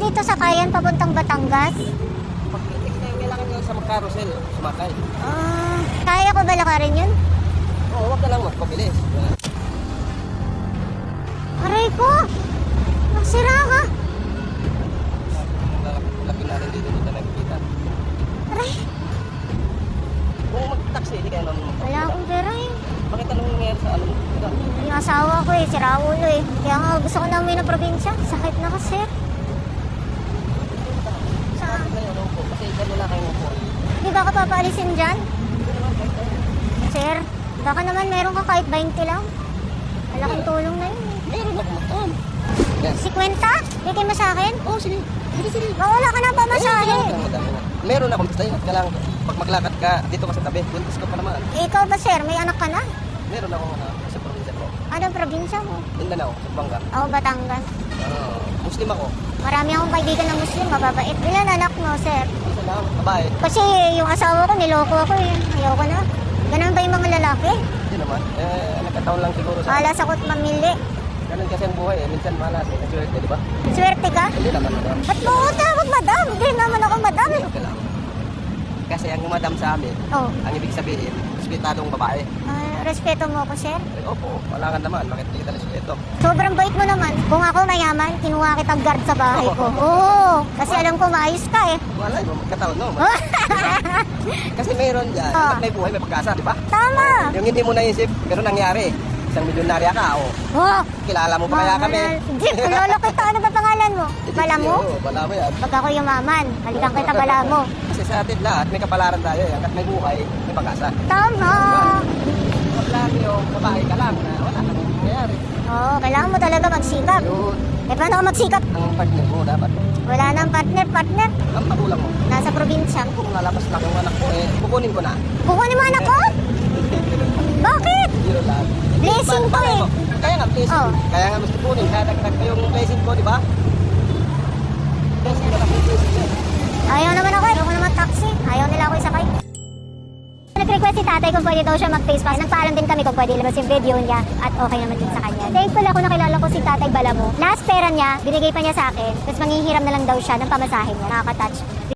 dito sa Kayan papuntang Batangas? Pag kailangan nyo sa carousel, sumakay. Kaya ko ba lakarin yun? Oo, huwag ka lang magpabilis. Aray ko! Nasira ka! Laki na rin dito nakikita. Aray! Kung mag-taxi, hindi kayo naman magpapila. Wala akong pera eh. Bakit anong nangyari sa ano? Yung asawa ko eh, sira ulo eh. Kaya nga gusto ko na umuwi ng probinsya. Sakit na kasi. Saan? Kasi dyan wala kayong upo. Di ba ka papaalisin dyan? Sir, baka naman meron ka kahit 20 lang. Malaking tulong na yun eh. Meron ako magtaan. Yan. 50? Bigay mo sa akin? Oo, sige. Sige. Wala ka na pamasahe. Meron akong basta yun. At kailangan pag maglakad ka, dito ka sa tabi. Buntis ko pa naman. Ikaw ba sir, may anak ka na? Meron akong sa probinsya ko. Anong probinsya mo? Mindanao, sa Banga. Ako, Batangas. Muslim ako. Marami akong kaibigan ng Muslim, mababait. Ilan anak mo, sir? Isa lang, babae. Kasi yung asawa ko, niloko ako eh. Ayaw ko na. Ganun ba yung mga lalaki? Hindi naman. Nagkataon lang siguro sa... Malas ako't mamili. Ganun kasi ang buhay eh. Minsan malas eh. Naswerte, di ba? Swerte ka? Hindi naman madam. Ba't mo ako tawag madam? Hindi naman ako madam eh. Okay lang. Kasi ang madam sa amin, Oh, ang ibig sabihin, respetadong babae. respeto mo ako, sir. Opo, wala ka naman. Bakit hindi kita respeto? Sobrang bait mo naman. Kung ako mayaman, kinuha kitang guard sa bahay ko. Oo, kasi alam ko maayos ka eh. Wala, magkataon no. Kasi mayroon dyan. Oh. Pag may buhay, may pag-asa, di ba? Tama. Yung hindi mo naisip, pero nangyari. Isang milyonarya ka, o. Oh, Kilala mo pa kaya kami? Jeep, kilala kita. Ano ba pangalan mo? Bala mo? Oo, bala mo yan. Pag ako yumaman, balikan kita bala mo. Kasi sa atin lahat, may kapalaran tayo eh. Hanggat may buhay, may pag-asa. Tama. Pag lang yung babae ka lang, na wala ka nang nangyayari. Oo, kailangan mo talaga magsikap. Yun, Eh, paano ako magsikap? ang partner mo dapat. Wala nang partner. Ang magulang mo. Nasa probinsya. Kung lalabas lang yung anak ko, kukunin ko na. Kukunin mo anak ko? Bakit? Zero lang. Blessing ko eh. Kaya nga, blessing. Oh. Kaya nga gusto kunin. Kaya dagdag ko yung blessing ko, di ba? Blessing ko na blessing yan. Ayaw naman ako. Ayaw ko naman taxi. Ayaw nila ako isakay. Nag-request si tatay kung pwede daw siya mag-face mask. Nagpaalam din kami kung pwede ilabas yung video niya at okay naman din sa kanya. Thankful ako nakilala ko si tatay Balamo. Last pera niya, binigay pa niya sa akin. Tapos manghihiram na lang daw siya ng pamasahe niya. Nakaka-touch.